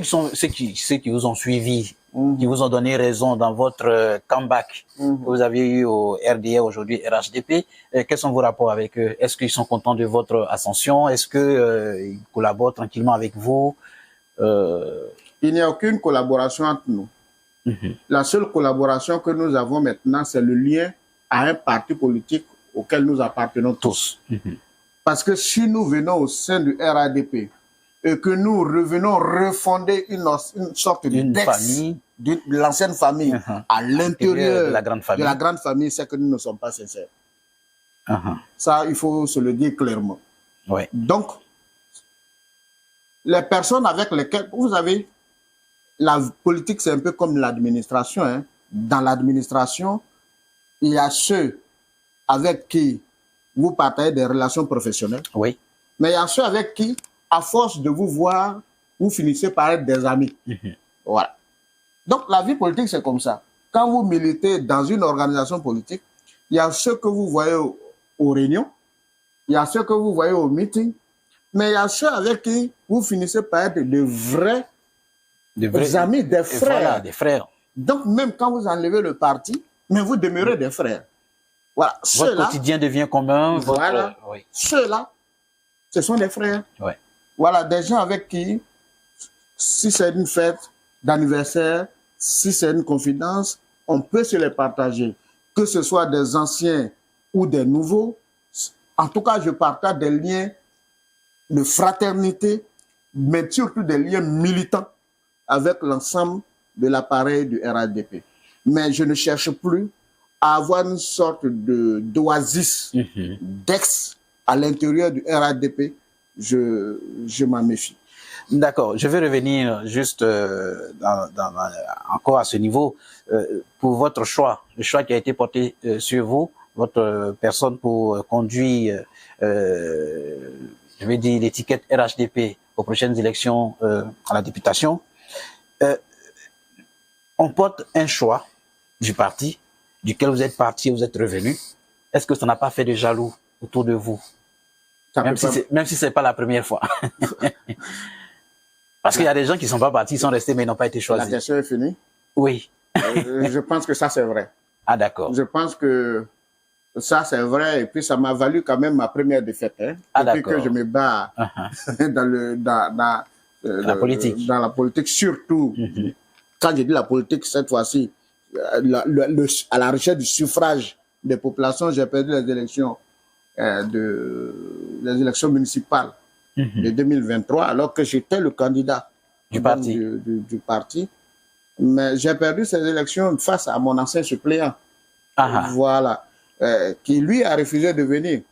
ceux qui vous ont suivi, qui vous ont donné raison dans votre comeback que vous avez eu au RDA, aujourd'hui RHDP, quels sont vos rapports avec eux? Est-ce qu'ils sont contents de votre ascension? Est-ce qu'ils collaborent tranquillement avec vous? Il n'y a aucune collaboration entre nous. La seule collaboration que nous avons maintenant, c'est le lien à un parti politique auquel nous appartenons tous. Parce que si nous venons au sein du RADP et que nous revenons refonder une sorte famille, de l'ancienne famille à l'intérieur de la grande famille, c'est que nous ne sommes pas sincères. Ça, il faut se le dire clairement. Donc, les personnes avec lesquelles, vous savez, la politique, c'est un peu comme l'administration. Hein. Dans l'administration, il y a ceux avec qui vous partagez des relations professionnelles. Oui. Mais il y a ceux avec qui, à force de vous voir, vous finissez par être des amis. Voilà. Donc, la vie politique, c'est comme ça. Quand vous militez dans une organisation politique, il y a ceux que vous voyez aux réunions, il y a ceux que vous voyez aux meetings, mais il y a ceux avec qui vous finissez par être de vrais amis, des frères. Voilà, des frères. Donc, même quand vous enlevez le parti, mais vous demeurez des frères. Voilà. Votre quotidien devient commun. Voilà. Ceux-là, ce sont des frères. Voilà, des gens avec qui, si c'est une fête d'anniversaire, si c'est une confidence, on peut se les partager. Que ce soit des anciens ou des nouveaux. En tout cas, je partage des liens de fraternité, mais surtout des liens militants avec l'ensemble de l'appareil du RADP. Mais je ne cherche plus à avoir une sorte d'oasis, d'ex à l'intérieur du RADP. Je m'en méfie. D'accord. Je vais revenir juste encore à ce niveau. Pour votre choix, le choix qui a été porté sur vous, votre personne pour conduire, je vais dire, l'étiquette RHDP aux prochaines élections à la députation, on porte un choix du parti, duquel vous êtes parti, vous êtes revenu. Est-ce que ça n'a pas fait de jaloux autour de vous? Même si ce n'est pas la première fois. Parce qu'il y a des gens qui ne sont pas partis, ils sont restés, mais ils n'ont pas été choisis. La question est finie? Oui. Je pense que ça, c'est vrai. Ah, d'accord. Je pense que ça, c'est vrai. Et puis, ça m'a valu quand même ma première défaite. Hein, depuis que je me bats dans la politique. Dans la politique, surtout. Quand je dis la politique, cette fois-ci, à la recherche du suffrage des populations, j'ai perdu les élections municipales de 2023, alors que j'étais le candidat du parti. Mais j'ai perdu ces élections face à mon ancien suppléant. Voilà. Qui lui a refusé de venir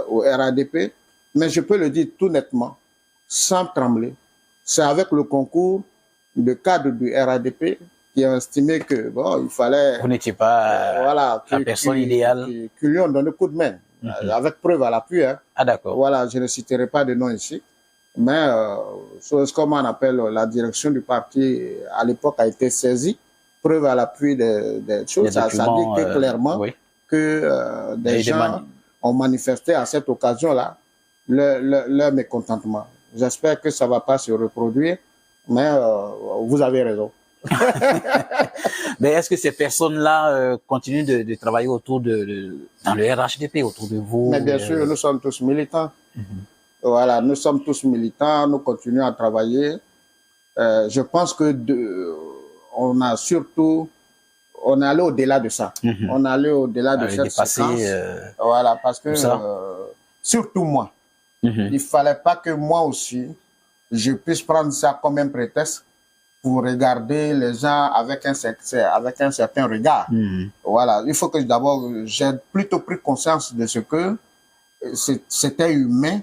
au RADP. Mais je peux le dire tout nettement, sans trembler. C'est avec le concours de cadre du RADP qui a estimé que bon, il fallait. Vous n'étiez pas la personne idéale. Qui lui ont donné coup de main, avec preuve à l'appui. Hein. Ah, d'accord. Voilà, je ne citerai pas de nom ici. Mais, comme on appelle la direction du parti, à l'époque, a été saisie. Preuve à l'appui des choses. Ça dit que clairement que des gens ont manifesté à cette occasion-là leur mécontentement. J'espère que ça ne va pas se reproduire, mais vous avez raison. Mais est-ce que ces personnes-là continuent de travailler autour dans le RHDP, autour de vous? Mais bien sûr, nous sommes tous militants. Voilà, nous sommes tous militants, nous continuons à travailler. Je pense que on est allé au-delà de ça. On est allé au-delà de cette séquence. Voilà, parce que surtout moi, il ne fallait pas que moi aussi, je puisse prendre ça comme un prétexte pour regarder les gens avec un certain regard. Voilà, il faut que d'abord, j'ai plutôt pris conscience de ce que c'était humain,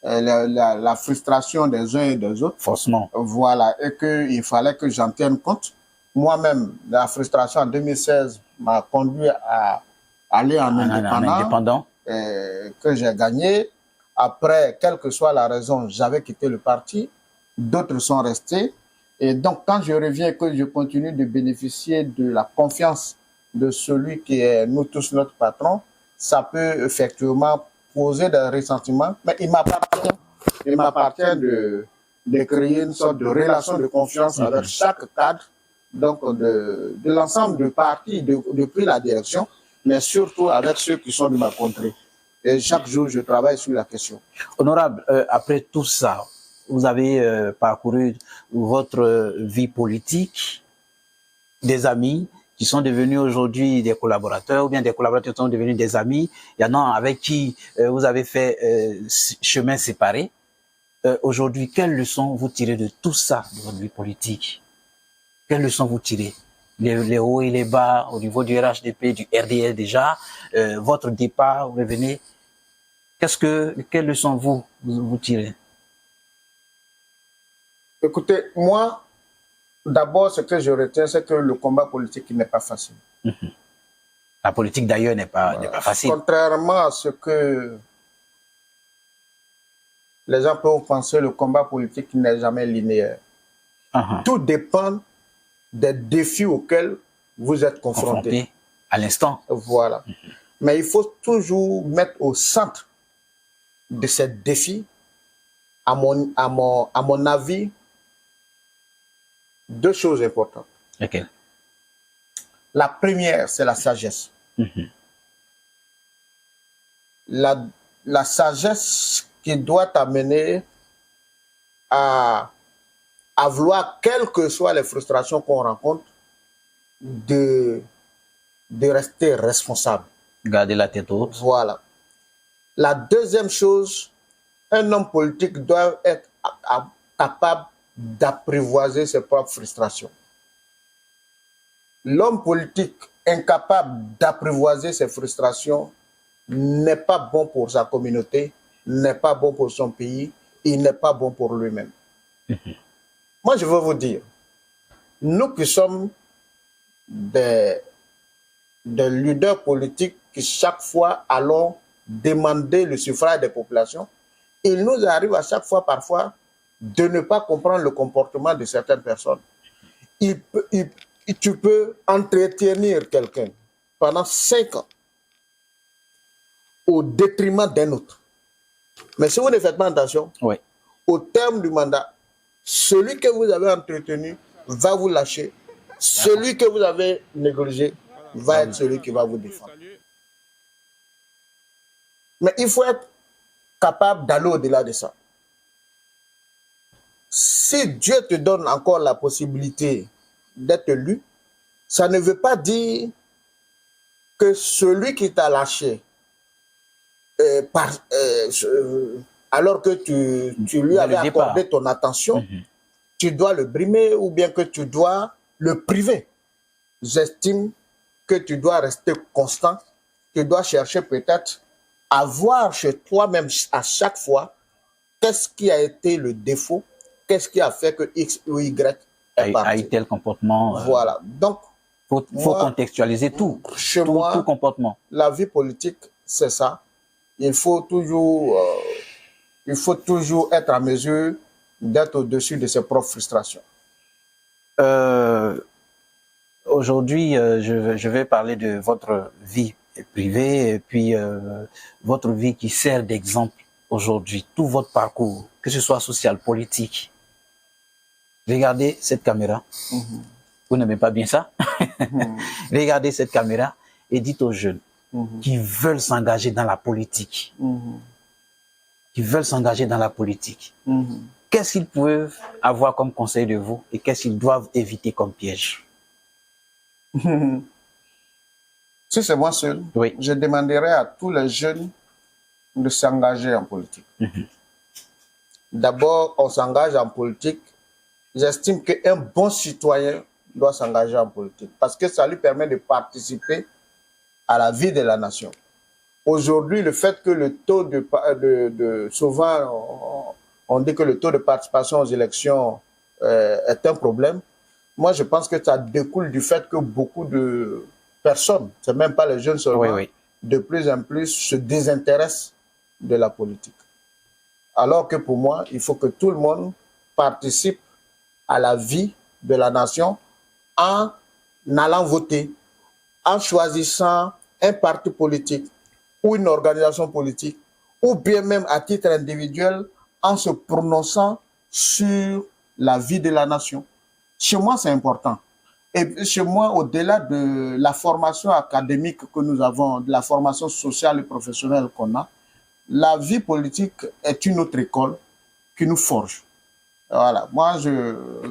la frustration des uns et des autres. Forcément. Voilà, et qu'il fallait que j'en tienne compte. Moi-même, la frustration en 2016 m'a conduit à aller en indépendant, que j'ai gagné. Après, quelle que soit la raison, j'avais quitté le parti. D'autres sont restés. Et donc, quand je reviens et que je continue de bénéficier de la confiance de celui qui est nous tous notre patron, ça peut effectivement poser des ressentiments. Mais il m'appartient de créer une sorte de relation de confiance avec chaque cadre, donc de l'ensemble du parti, depuis la direction, mais surtout avec ceux qui sont de ma contrée. Et chaque jour, je travaille sur la question. Honorable, après tout ça, vous avez parcouru votre vie politique, des amis qui sont devenus aujourd'hui des collaborateurs, ou bien des collaborateurs qui sont devenus des amis. Il y en a avec qui vous avez fait chemin séparé. Aujourd'hui, quelles leçons vous tirez de tout ça, de votre vie politique? Quelles leçons vous tirez? Les hauts et les bas au niveau du RHDP, du RDL déjà, votre départ, vous revenez. Quelles leçons vous tirez? Écoutez, moi, d'abord, ce que je retiens, c'est que le combat politique n'est pas facile. La politique, d'ailleurs, n'est pas facile. Contrairement à ce que les gens peuvent penser, le combat politique n'est jamais linéaire. Tout dépend des défis auxquels vous êtes confrontés. À l'instant. Voilà. Mais il faut toujours mettre au centre de ces défis, à mon avis, deux choses importantes. Lesquelles? La première, c'est la sagesse. La sagesse qui doit t'amener à vouloir, quelles que soient les frustrations qu'on rencontre, de rester responsable. Garder la tête haute. Voilà. La deuxième chose, un homme politique doit être capable d'apprivoiser ses propres frustrations. L'homme politique incapable d'apprivoiser ses frustrations n'est pas bon pour sa communauté, n'est pas bon pour son pays, il n'est pas bon pour lui-même. Moi, je veux vous dire, nous qui sommes des leaders politiques qui chaque fois allons demander le suffrage des populations, il nous arrive à chaque fois parfois de ne pas comprendre le comportement de certaines personnes. Tu peux entretenir quelqu'un pendant 5 ans au détriment d'un autre. Mais si vous ne faites pas attention, au terme du mandat, celui que vous avez entretenu va vous lâcher. Celui que vous avez négligé va être celui qui va vous défendre. Mais il faut être capable d'aller au-delà de ça. Si Dieu te donne encore la possibilité d'être élu, ça ne veut pas dire que celui qui t'a lâché, alors que tu lui avais accordé ton attention, tu dois le brimer ou bien que tu dois le priver. J'estime que tu dois rester constant, tu dois chercher peut-être à voir chez toi-même à chaque fois qu'est-ce qui a été le défaut, qu'est-ce qui a fait que X ou Y est parti. A eu tel comportement. Voilà. Donc, faut contextualiser tout. Chez moi, tout comportement. La vie politique, c'est ça. Il faut toujours être en mesure d'être au-dessus de ses propres frustrations. Aujourd'hui, je vais parler de votre vie privée et puis votre vie qui sert d'exemple aujourd'hui, tout votre parcours, que ce soit social, politique. Regardez cette caméra. Vous n'aimez pas bien ça? Regardez cette caméra et dites aux jeunes qui veulent s'engager dans la politique, qu'est-ce qu'ils peuvent avoir comme conseil de vous et qu'est-ce qu'ils doivent éviter comme piège? Si c'est moi seul, je demanderais à tous les jeunes de s'engager en politique. D'abord, on s'engage en politique. J'estime qu'un bon citoyen doit s'engager en politique parce que ça lui permet de participer à la vie de la nation. Aujourd'hui, le fait que le taux souvent, on dit que le taux de participation aux élections est un problème. Moi, je pense que ça découle du fait que beaucoup de personnes, c'est même pas les jeunes seulement, de plus en plus se désintéressent de la politique. Alors que pour moi, il faut que tout le monde participe à la vie de la nation en allant voter, en choisissant un parti politique ou une organisation politique, ou bien même à titre individuel, en se prononçant sur la vie de la nation. Chez moi, c'est important. Et chez moi, au-delà de la formation académique que nous avons, de la formation sociale et professionnelle qu'on a, la vie politique est une autre école qui nous forge. Voilà. Moi,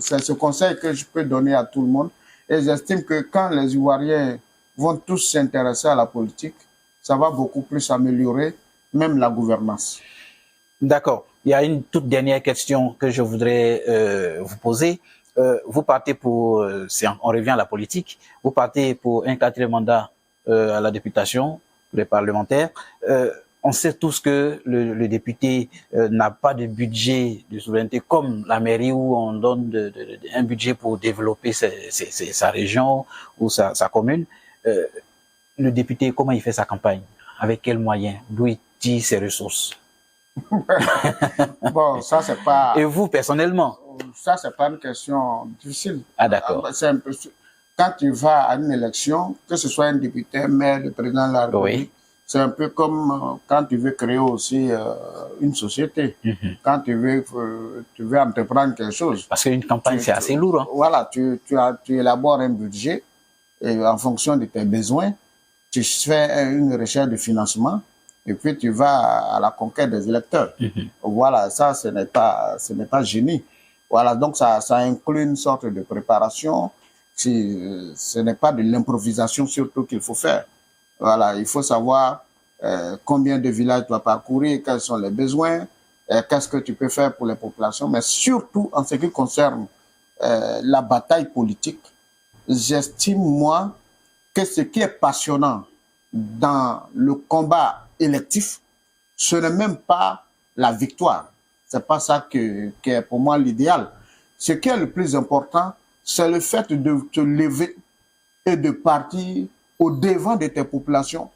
c'est ce conseil que je peux donner à tout le monde. Et j'estime que quand les Ivoiriens vont tous s'intéresser à la politique, ça va beaucoup plus améliorer même la gouvernance. D'accord. Il y a une toute dernière question que je voudrais vous poser. Vous partez pour, on revient à la politique, vous partez pour un 4e mandat à la députation, pour les parlementaires. On sait tous que le député n'a pas de budget de souveraineté comme la mairie où on donne un budget pour développer sa région ou sa commune. Le député, comment il fait sa campagne? Avec quels moyens? D'où il tire ses ressources? Bon, ça c'est pas... Et vous, personnellement? Ça, c'est pas une question difficile. Ah, d'accord. Quand tu vas à une élection, que ce soit un député, un maire, le président de la République, oui. C'est un peu comme quand tu veux créer aussi une société. Quand tu veux entreprendre quelque chose. Parce qu'une campagne, c'est assez lourd. Hein? Voilà, tu élabores un budget et en fonction de tes besoins, tu fais une recherche de financement et puis tu vas à la conquête des électeurs. Voilà, ça, ce n'est pas génie. Voilà, donc ça inclut une sorte de préparation. Ce n'est pas de l'improvisation surtout qu'il faut faire. Voilà, il faut savoir combien de villages tu vas parcourir, quels sont les besoins, qu'est-ce que tu peux faire pour les populations, mais surtout en ce qui concerne la bataille politique, j'estime, moi, que ce qui est passionnant dans le combat électif, ce n'est même pas la victoire. C'est pas ça qui est pour moi l'idéal. Ce qui est le plus important, c'est le fait de te lever et de partir au devant de tes populations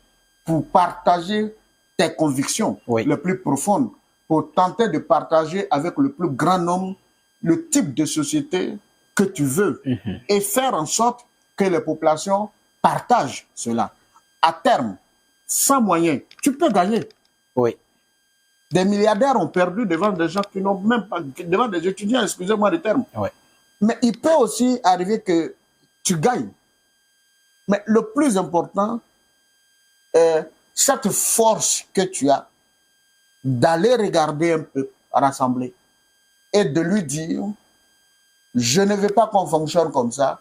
pour partager tes convictions les plus profondes, pour tenter de partager avec le plus grand nombre le type de société que tu veux et faire en sorte que les populations partagent cela. À terme, sans moyens, tu peux gagner. Oui. Des milliardaires ont perdu devant des gens qui n'ont même pas, devant des étudiants, excusez-moi le terme. Oui. Mais il peut aussi arriver que tu gagnes. Mais le plus important est cette force que tu as d'aller regarder un peu rassembler et de lui dire « Je ne veux pas qu'on fonctionne comme ça.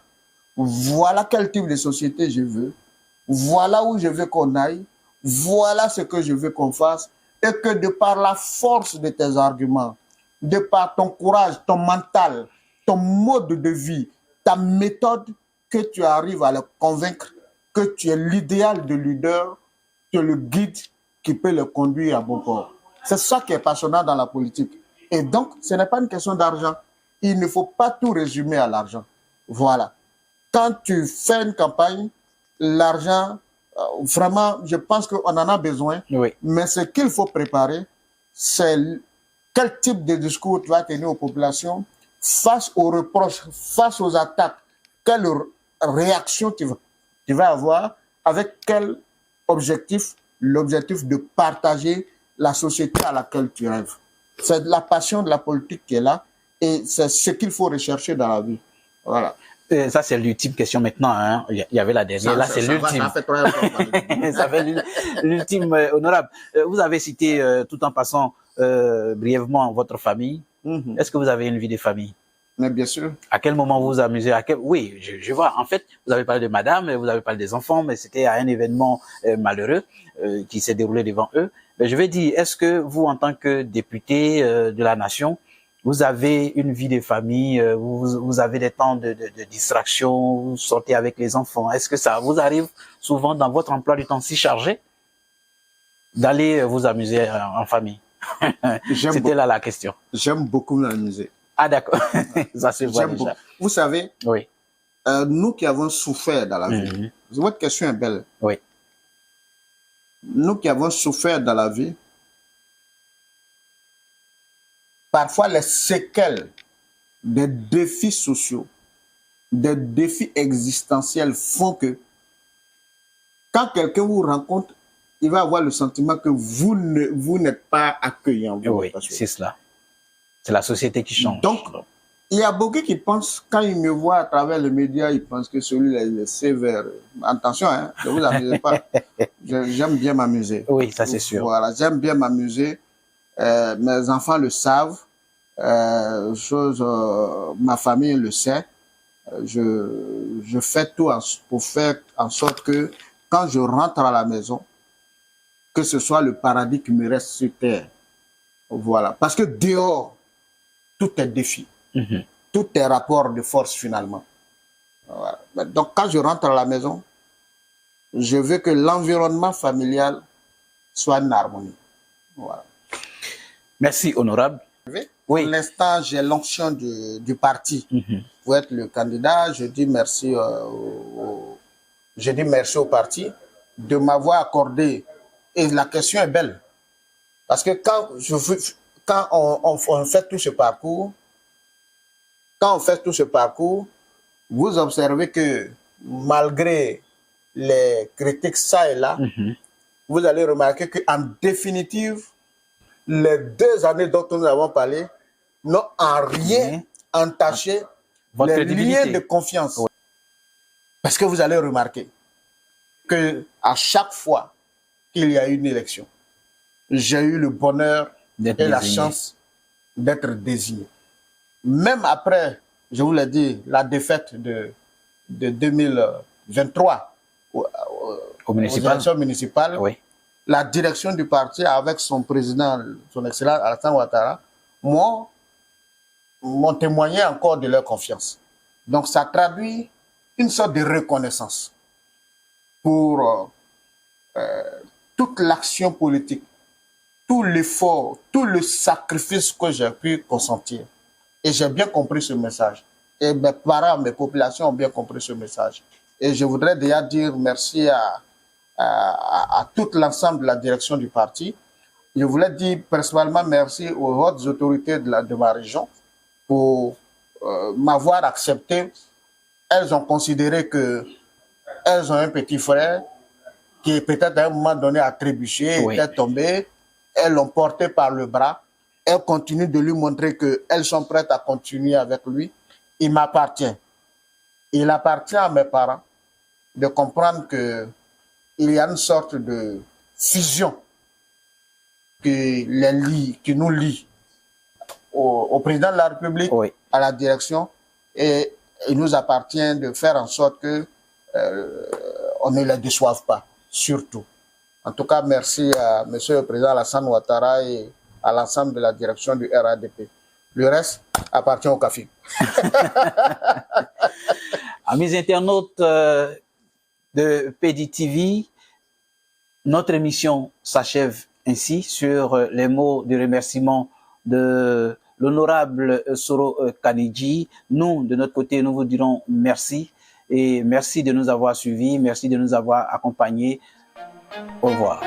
Voilà quel type de société je veux. Voilà où je veux qu'on aille. Voilà ce que je veux qu'on fasse. » Et que de par la force de tes arguments, de par ton courage, ton mental, ton mode de vie, ta méthode, que tu arrives à les convaincre que tu es l'idéal de leader, tu es le guide qui peut les conduire à bon port. C'est ça qui est passionnant dans la politique. Et donc, ce n'est pas une question d'argent. Il ne faut pas tout résumer à l'argent. Voilà. Quand tu fais une campagne, l'argent, vraiment, je pense qu'on en a besoin. Oui. Mais ce qu'il faut préparer, c'est quel type de discours tu vas tenir aux populations face aux reproches, face aux attaques. Quelle réaction tu vas avoir, avec quel objectif? L'objectif de partager la société à laquelle tu rêves. C'est la passion de la politique qui est là et c'est ce qu'il faut rechercher dans la vie. Voilà. Ça, c'est l'ultime question maintenant. Hein. Il y avait la dernière. Là, c'est l'ultime. Ça fait très longtemps. Ça fait l'ultime, honorable. Vous avez cité, tout en passant brièvement, votre famille. Est-ce que vous avez une vie de famille? Mais bien sûr. À quel moment vous vous amusez? Oui, je vois. En fait, vous avez parlé de madame, vous avez parlé des enfants, mais c'était à un événement malheureux qui s'est déroulé devant eux. Mais je vais dire, est-ce que vous, en tant que député de la nation, vous avez une vie de famille, vous avez des temps de distraction, vous sortez avec les enfants? Est-ce que ça vous arrive souvent dans votre emploi du temps si chargé d'aller vous amuser en famille? C'était là la question. J'aime beaucoup m'amuser. Ah d'accord, ça se voit déjà. Vous savez, oui. Nous qui avons souffert dans la vie, votre question est belle. Oui. Nous qui avons souffert dans la vie, parfois les séquelles des défis sociaux, des défis existentiels font que quand quelqu'un vous rencontre, il va avoir le sentiment que vous n'êtes pas accueillant. Oui, c'est cela. C'est la société qui change. Donc, il y a beaucoup qui pensent, quand ils me voient à travers les médias, ils pensent que celui-là, il est sévère. Attention, hein, ne vous amusez pas. J'aime bien m'amuser. Oui, ça c'est sûr. Voilà, j'aime bien m'amuser. Mes enfants le savent. Ma famille le sait. Je fais tout pour faire en sorte que quand je rentre à la maison, que ce soit le paradis qui me reste sur terre. Voilà. Parce que dehors, tout est défi. Tout est rapport de force finalement. Voilà. Donc quand je rentre à la maison, je veux que l'environnement familial soit en harmonie. Voilà. Merci, honorable. Oui. Pour l'instant, j'ai l'onction du parti pour être le candidat. Je dis merci au parti de m'avoir accordé. Et la question est belle. Parce que quand on fait tout ce parcours, vous observez que malgré les critiques ça et là, vous allez remarquer qu'en définitive, les 2 années dont nous avons parlé n'ont en rien entaché les liens de confiance. Oui. Parce que vous allez remarquer que à chaque fois qu'il y a une élection, j'ai eu le bonheur et la chance d'être désigné. Même après, je vous l'ai dit, la défaite de 2023 aux élections municipales, la direction du parti avec son président, son excellence Alassane Ouattara, m'ont témoigné encore de leur confiance. Donc ça traduit une sorte de reconnaissance pour toute l'action politique, tout l'effort, tout le sacrifice que j'ai pu consentir. Et j'ai bien compris ce message. Et mes parents, mes populations ont bien compris ce message. Et je voudrais déjà dire merci à tout l'ensemble de la direction du parti. Je voulais dire principalement merci aux hautes autorités de ma région pour m'avoir accepté. Elles ont considéré qu'elles ont un petit frère qui peut-être à un moment donné a trébuché, était tombé. Elles l'ont porté par le bras. Elles continuent de lui montrer qu'elles sont prêtes à continuer avec lui. Il m'appartient. Il appartient à mes parents de comprendre qu'il y a une sorte de fusion qui nous lie au président de la République, à la direction, et il nous appartient de faire en sorte que on ne les déçoive pas, surtout. En tout cas, merci à M. le Président Alassane Ouattara et à l'ensemble de la direction du RADP. Le reste appartient au CAFI. Amis internautes de PDTV, notre émission s'achève ainsi sur les mots de remerciement de l'honorable Soro Kanidji. Nous, de notre côté, nous vous dirons merci et merci de nous avoir suivis, merci de nous avoir accompagnés. Au revoir.